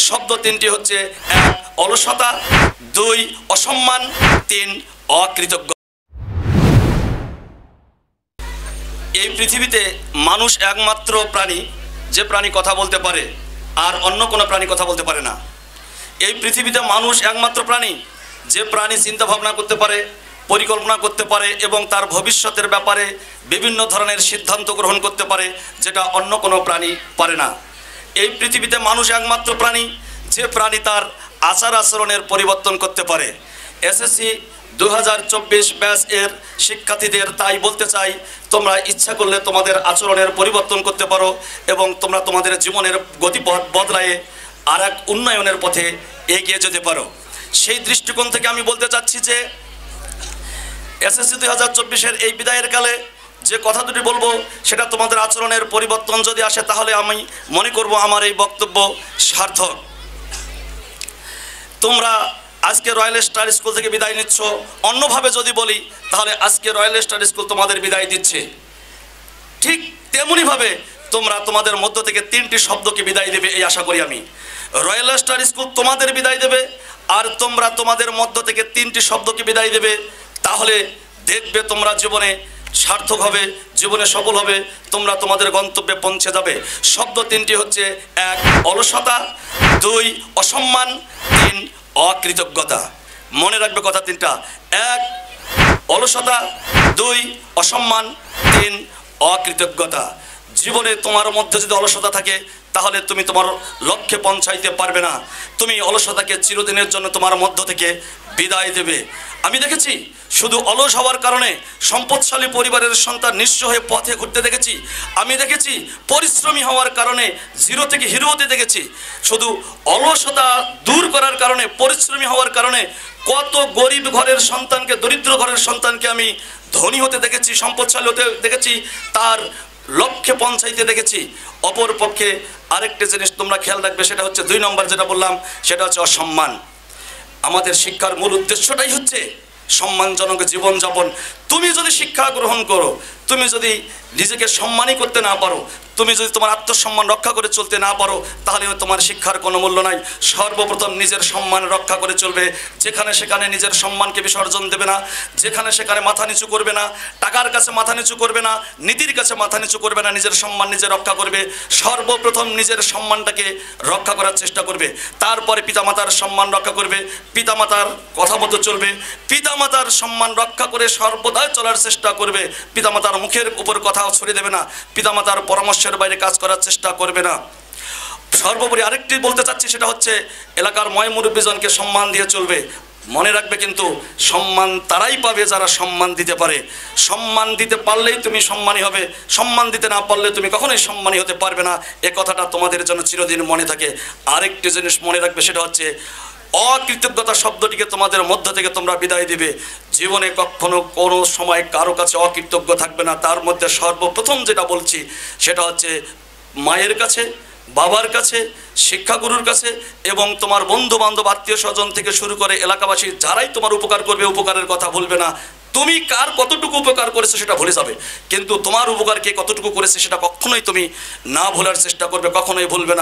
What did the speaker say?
শব্দ তিনটি হচ্ছে: এক, অলসতা; দুই, অসম্মান; তিন, অকৃতজ্ঞ। এই পৃথিবীতে মানুষ একমাত্র প্রাণী যে প্রাণী কথা বলতে পারে, আর অন্য কোনো প্রাণী কথা বলতে পারে না। এই পৃথিবীতে মানুষ একমাত্র প্রাণী যে প্রাণী চিন্তা ভাবনা করতে পারে, পরিকল্পনা করতে পারে এবং তার ভবিষ্যতের ব্যাপারে বিভিন্ন ধরনের সিদ্ধান্ত গ্রহণ করতে পারে, যেটা অন্য কোনো প্রাণী পারে না। এই পৃথিবীতে মানুষ একমাত্র প্রাণী যে প্রাণী তার আচার আচরণের পরিবর্তন করতে পারে। এসএসসি 2024 ব্যাচ এর শিক্ষার্থীদের তাই বলতে চাই, তোমরা ইচ্ছা করলে তোমাদের আচরণের পরিবর্তন করতে পারো এবং তোমরা তোমাদের জীবনের গতিপথ বদলায়ে আর এক উন্নয়নের পথে এগিয়ে যেতে পারো। সেই দৃষ্টিকোণ থেকে আমি বলতে চাচ্ছি যে এসএসসি 2024-এর এই বিদায়ের কালে যে কথা দুটি বলবো, সেটা তোমাদের আচরণের পরিবর্তন যদি আসে তাহলে আমি মনে করব আমার এই বক্তব্য সার্থক। তোমরা আজকে রয়্যাল স্টার স্কুল থেকে বিদায় নিচ্ছ, অন্যভাবে যদি বলি তাহলে আজকে রয়্যাল স্টার স্কুল তোমাদের বিদায় দিচ্ছে। ঠিক তেমনিভাবে তোমরা তোমাদের মধ্য থেকে তিনটি শব্দকে বিদায় দেবে এই আশা করি আমি। রয়্যাল স্টার স্কুল তোমাদের বিদায় দেবে, আর তোমরা তোমাদের মধ্য থেকে তিনটি শব্দকে বিদায় দেবে। তাহলে দেখবে তোমরা জীবনে সার্থক হবে, জীবনে সফল হবে, তোমরা তোমাদের গন্তব্যে পৌঁছে যাবে। শব্দ তিনটি হচ্ছে: এক, অলসতা; দুই, অসম্মান; তিন, অকৃতজ্ঞতা। মনে রাখবে কথা তিনটা: এক, অলসতা; দুই, অসম্মান; তিন, অকৃতজ্ঞতা। জীবনে তোমার মধ্যে যদি অলসতা থাকে তাহলে তুমি তোমার লক্ষ্যে পৌঁছাইতে পারবে না। তুমি অলসতাকে চিরদিনের জন্য তোমার মধ্য থেকে বিদায় দেবে। আমি দেখেছি শুধু অলস হওয়ার কারণে সম্পদশালী পরিবারের সন্তান নিঃস্ব হয়ে পথে ঘুরতে দেখেছি। আমি দেখেছি পরিশ্রমী হওয়ার কারণে জিরো থেকে হিরো হতে দেখেছি। শুধু অলসতা দূর করার কারণে, পরিশ্রমী হওয়ার কারণে কত গরিব ঘরের সন্তানকে, দরিদ্র ঘরের সন্তানকে আমি ধনী হতে দেখেছি, সম্পদশালী হতে দেখেছি, তার লক্ষ্যে পৌঁছাইতে দেখেছি। অপর পক্ষে আরেকটা জিনিস তোমরা খেয়াল রাখবে, সেটা হচ্ছে 2 নম্বর যেটা বললাম, সেটা হচ্ছে অসম্মান। আমাদের শিক্ষার মূল উদ্দেশ্যটাই হচ্ছে সম্মানজনক জীবনযাপন। তুমি যদি শিক্ষা গ্রহণ করো, তুমি যদি নিজেকে সম্মানই করতে না পারো, তুমি যদি তোমার আত্মসম্মান রক্ষা করে চলতে না পারো, তাহলে তোমার শিক্ষার কোনো মূল্য নাই। সর্বপ্রথম নিজের সম্মান রক্ষা করে চলবে। যেখানে সেখানে নিজের সম্মানকে বিসর্জন দেবে না, যেখানে সেখানে মাথা নিচু করবে না, টাকার কাছে মাথা নিচু করবে না, নীতির কাছে মাথা নিচু করবে না, নিজের সম্মান নিজে রক্ষা করবে। সর্বপ্রথম নিজের সম্মানটাকে রক্ষা করার চেষ্টা করবে, তারপরে পিতামাতার সম্মান রক্ষা করবে, পিতামাতার কথা মতো চলবে, পিতামাতার সম্মান রক্ষা করে সর্বদাই চলার চেষ্টা করবে। পিতামাতার মুখের উপর কথাও ছড়িয়ে দেবে না, পিতামাতার পরামর্শের বাইরে কাজ করার চেষ্টা করবে না। সর্বোপরি আরেকটি বলতে চাচ্ছি, সেটা হচ্ছে এলাকার মুরব্বীজনকে সম্মান দিয়ে চলবে। মনে রাখবে কিন্তু সম্মান তারাই পাবে যারা সম্মান দিতে পারে। সম্মান দিতে পারলেই তুমি সম্মানী হবে, সম্মান দিতে না পারলে তুমি কখনোই সম্মানী হতে পারবে না। এ কথাটা তোমাদের জন্য চিরদিন মনে থাকে। আরেকটি জিনিস মনে রাখবে, সেটা হচ্ছে অকৃতজ্ঞতা শব্দটিকে তোমাদের মধ্য থেকে তোমরা বিদায় দিবে। জীবনে কখনো কোনো সময় কারো কাছে অকৃতজ্ঞ থাকবে না। তার মধ্যে সর্বপ্রথম যেটা বলছি সেটা হচ্ছে মায়ের কাছে, বাবার কাছে, শিক্ষাগুরুর কাছে এবং তোমার বন্ধু বান্ধব, আত্মীয় স্বজন থেকে শুরু করে এলাকাবাসী যারাই তোমার উপকার করবে, উপকারের কথা ভুলবে না। তুমি কার কতটুকু উপকার করেছে সেটা ভুলে যাবে, কিন্তু তোমার উপকার কে কতটুকু করেছে সেটা কখনোই তুমি না ভোলার চেষ্টা করবে, কখনোই ভুলবে না।